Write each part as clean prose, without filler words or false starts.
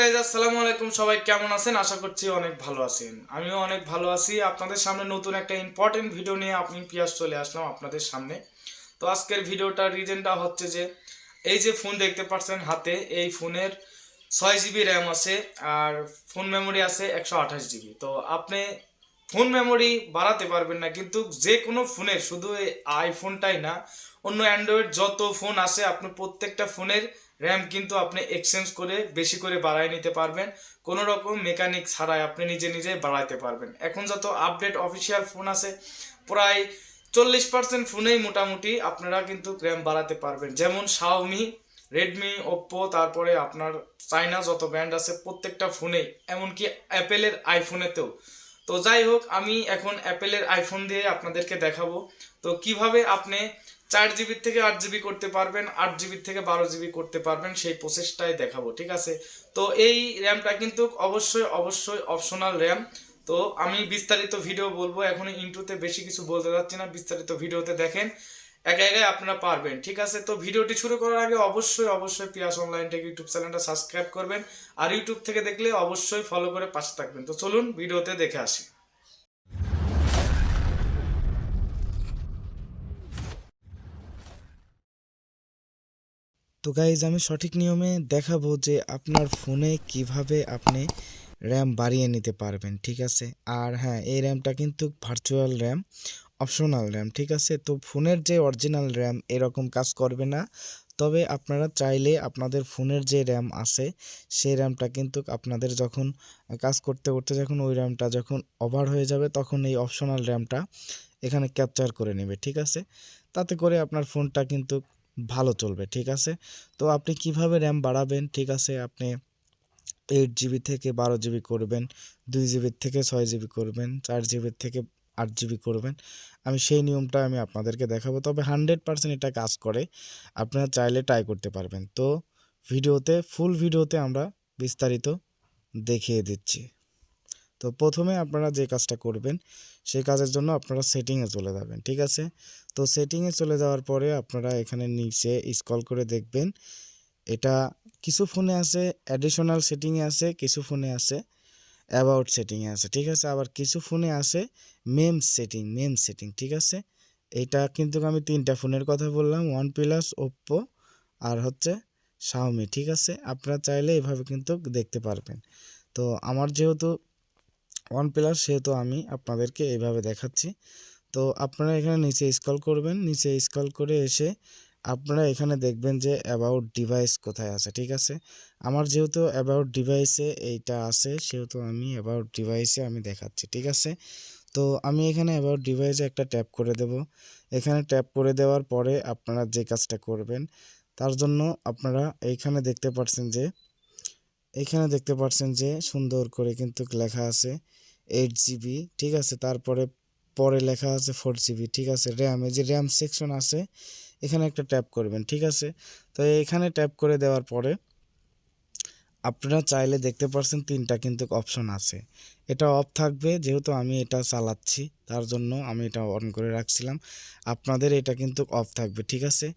Guys আসসালামু আলাইকুম, সবাই কেমন আছেন? আশা করছি অনেক ভালো আছেন। আমিও অনেক ভালো আছি। আপনাদের সামনে নতুন একটা ইম্পর্টেন্ট ভিডিও নিয়ে আমি পিয়াস চলে আসলাম আপনাদের সামনে। তো আজকের ভিডিওটার রিজনটা হচ্ছে যে এই যে ফোন দেখতে পাচ্ছেন হাতে, এই ফোনের 6 জিবি র্যাম আছে আর ফোন মেমোরি আছে 128 জিবি। তো আপনি ফোন মেমোরি বাড়াতে পারবেন না, কিন্তু যে কোনো ফোনের, শুধু এই আইফোনটাই না, অন্য অ্যান্ড্রয়েড যত ফোন আছে আপনি প্রত্যেকটা ফোনের র্যাম কিন্তু আপনি এক্সচেঞ্জ করে বেশি করে বাড়ায় নিতে পারবেন। কোনো রকম মেকানিক ছাড়াই আপনি নিজে নিজে বাড়াইতে পারবেন। এখন যত আপডেট অফিসিয়াল ফোন আছে, প্রায় 40% ফোনেই মোটামুটি আপনারা কিন্তু র্যাম বাড়াতে পারবেন। যেমন শাওমি, রেডমি, ওপ্পো, তারপরে আপনার চাইনা যত ব্র্যান্ড আছে প্রত্যেকটা ফোনেই, এমনকি অ্যাপেলের আইফোনেতেও। তো যাই হোক, আমি এখন অ্যাপেলের আইফোন দিয়ে আপনাদেরকে দেখাবো তো কিভাবে আপনি 4 জিবি থেকে 8 জিবি করতে পারবেন, 8 জিবি থেকে 12 জিবি করতে পারবেন, সেই প্রসেসটাই দেখাবো, ঠিক আছে? তো এই র্যামটা কিন্তু অবশ্যই অবশ্যই অপশনাল র্যাম। তো আমি বিস্তারিত ভিডিও বলবো, এখন ইন্ট্রোতে বেশি কিছু বলতে যাচ্ছি না, বিস্তারিত ভিডিওতে দেখেন, একা একাই আপনারা পারবেন, ঠিক আছে? তো ভিডিওটি শুরু করার আগে অবশ্যই অবশ্যই পিয়াস অনলাইন টেক ইউটিউব চ্যানেলটা সাবস্ক্রাইব করবেন, আর ইউটিউব থেকে দেখলে অবশ্যই ফলো করে পাশে থাকবেন। তো চলুন ভিডিওতে দেখে আসি। তো গাইজ আমি সঠিক নিয়মে দেখাবো যে আপনার ফোনে কিভাবে আপনি র্যাম বাড়িয়ে নিতে পারবেন, ঠিক আছে? আর হ্যাঁ, এই র্যামটা কিন্তু ভার্চুয়াল র্যাম, অপশনাল র্যাম, ঠিক আছে? তো ফোনের যে অরিজিনাল র্যাম এরকম কাজ করবে না। তবে আপনারা চাইলে আপনাদের ফোনের যে র্যাম আছে সেই র্যামটা কিন্তু আপনাদের যখন কাজ করতে করতে যখন ওই র্যামটা যখন ওভার হয়ে যাবে তখন এই অপশনাল র্যামটা এখানে ক্যাপচার করে নেবে, ঠিক আছে? তাতে করে আপনার ফোনটা কিন্তু ভালো চলবে, ঠিক আছে? তো আপনি কিভাবে র্যাম বাড়াবেন, ঠিক আছে? আপনি 8 জিবি থেকে 12 জিবি করবেন, 2 জিবির থেকে 6 জিবি করবেন, 4 জিবির থেকে 8 জিবি করবেন। আমি সেই নিয়মটা আমি আপনাদেরকে দেখাবো, তবে 100% এটা কাজ করে। আপনারা চাইলে ট্রাই করতে পারবেন। তো ফুল ভিডিওতে আমরা বিস্তারিত দেখিয়ে দিচ্ছি। তো প্রথমে আপনারা যে কাজটা করবেন সেই কাজের জন্য আপনারা সেটিংয়ে চলে যাবেন, ঠিক আছে? তো সেটিংয়ে চলে যাওয়ার পরে আপনারা এখানে নিচে স্ক্রল করে দেখবেন, এটা কিছু ফোনে আছে অ্যাডিশনাল সেটিংয়ে আছে, কিছু ফোনে আছে অ্যাবাউট সেটিংয়ে আছে, ঠিক আছে? আবার কিছু ফোনে আছে মেম সেটিং, ঠিক আছে? এটা কিন্তু আমি 3টা ফোনের কথা বললাম, ওয়ান প্লাস, ওপ্পো আর হচ্ছে শাওমি, ঠিক আছে? আপনারা চাইলে এভাবে কিন্তু দেখতে পারবেন। তো আমার যেহেতু ওয়ান প্লাস সেহেতু আমি আপনাদেরকে এইভাবে দেখাচ্ছি। তো আপনারা এখানে নিচে স্ক্রল করবেন, নিচে স্ক্রল করে এসে আপনারা এখানে দেখবেন যে অ্যাবাউট ডিভাইস কোথায় আছে, ঠিক আছে? আমার যেহেতু অ্যাবাউট ডিভাইসে এইটা আছে সেহেতু আমি অ্যাবাউট ডিভাইসে আমি দেখাচ্ছি, ঠিক আছে? তো আমি এখানে অ্যাবাউট ডিভাইসে একটা ট্যাপ করে দেব। এখানে ট্যাপ করে দেওয়ার পরে আপনারা যে কাজটা করবেন তার জন্য আপনারা এইখানে দেখতে পাচ্ছেন যে সুন্দর করে কিন্তু লেখা আছে 8 জিবি, ঠিক আছে? তারপরে পরে লেখা আছে 4 জিবি, ঠিক আছে? র্যাম, এই যে র্যাম সেকশন আছে এখানে একটা ট্যাপ করবেন, ঠিক আছে? তো এখানে ট্যাপ করে দেওয়ার পরে আপনারা চাইলে দেখতে পাচ্ছেন 3টা কিন্তু অপশন আছে। এটা অফ থাকবে, যেহেতু আমি এটা চালাচ্ছি তার জন্য আমি এটা অন করে রাখছিলাম। আপনাদের এটা কিন্তু অফ থাকবে, ঠিক আছে?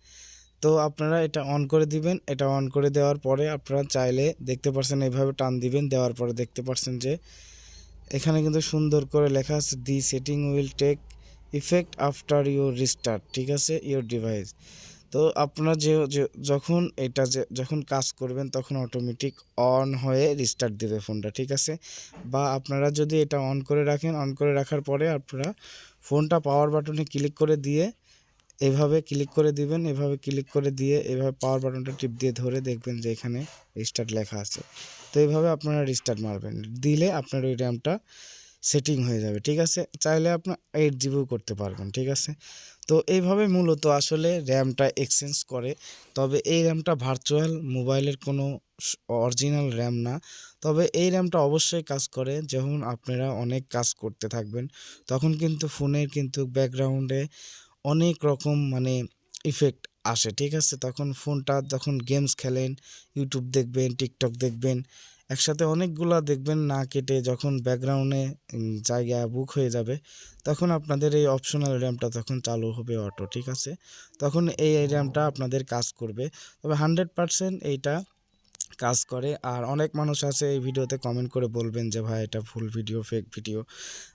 তো আপনারা এটা অন করে দিবেন। এটা অন করে দেওয়ার পরে আপনারা চাইলে দেখতে পাচ্ছেন এইভাবে টান দিবেন, দেওয়ার পরে দেখতে পাচ্ছেন যে এখানে কিন্তু সুন্দর করে লেখা আছে the setting will take effect after your restart, ঠিক আছে, ইউর ডিভাইস। তো আপনারা যখন কাজ করবেন তখন অটোমেটিক অন হয়ে রিস্টার্ট দেবে ফোনটা, ঠিক আছে? বা আপনারা যদি এটা অন করে রাখেন, অন করে রাখার পরে আপনারা ফোনটা পাওয়ার বাটনে ক্লিক করে দিয়ে এভাবে ক্লিক করে দিবেন, এভাবে ক্লিক করে দিয়ে এভাবে পাওয়ার বাটনটা টিপ দিয়ে ধরে দেখবেন যে এখানে রিস্টার্ট লেখা আছে। তো এইভাবে আপনারা রিস্টার্ট মারবেন, দিলে আপনার ওই র্যামটা সেটিং হয়ে যাবে, ঠিক আছে? চাইলে আপনার 8 জিবিও করতে পারবেন, ঠিক আছে? তো এইভাবে মূলত আসলে র্যামটা এক্সচেঞ্জ করে। তবে এই র্যামটা ভার্চুয়াল, মোবাইলের কোনো অরিজিনাল র্যাম না। তবে এই র্যামটা অবশ্যই কাজ করে যখন আপনারা অনেক কাজ করতে থাকবেন, তখন কিন্তু ফোনের কিন্তু ব্যাকগ্রাউন্ডে অনেক রকম মানে ইফেক্ট আসে, ঠিক আছে? তখন ফোনটা যখন গেমস খেলেন, ইউটিউব দেখবেন, টিকটক দেখবেন, একসাথে অনেকগুলা দেখবেন না কেটে, যখন ব্যাকগ্রাউন্ডে জায়গা বুক হয়ে যাবে তখন আপনাদের এই অপশনাল র্যামটা তখন চালু হবে অটো, ঠিক আছে? তখন এই র্যামটা আপনাদের কাজ করবে। তবে 100% এইটা কাজ করে। আর অনেক মানুষ আছে এই ভিডিওতে কমেন্ট করে বলবেন যে ভাই এটা ভুল ভিডিও, ফেক ভিডিও।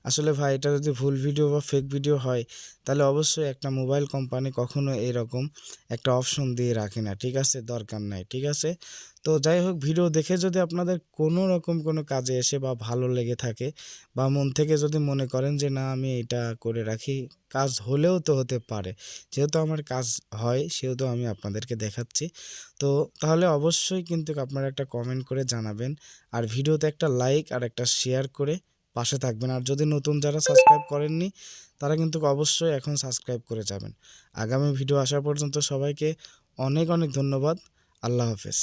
আসলে ভাই এটা যদি ভুল ভিডিও বা ফেক ভিডিও হয় তাহলে অবশ্যই একটা মোবাইল কোম্পানি কখনো এরকম একটা অপশন দিয়ে রাখে না, ঠিক আছে? দরকার নাই, ঠিক আছে? তো যাই হোক, ভিডিও দেখে যদি আপনাদের কোনো রকম কোনো কাজে এসে বা ভালো লেগে থাকে বা মন থেকে যদি মনে করেন যে না আমি এটা করে রাখি, কাজ হলেও তো হতে পারে, যেহেতু আমার কাজ হয় সেহেতু আমি আপনাদেরকে দেখাচ্ছি। তো তাহলে অবশ্যই কিন্তু আপনারা একটা কমেন্ট করে জানাবেন, আর ভিডিওতে একটা লাইক আর একটা শেয়ার করে পাশে থাকবেন। আর যদি নতুন যারা সাবস্ক্রাইব করেননি তারা কিন্তু অবশ্যই এখন সাবস্ক্রাইব করে যাবেন। আগামী ভিডিও আসা পর্যন্ত সবাইকে অনেক অনেক ধন্যবাদ। আল্লাহ হাফেজ।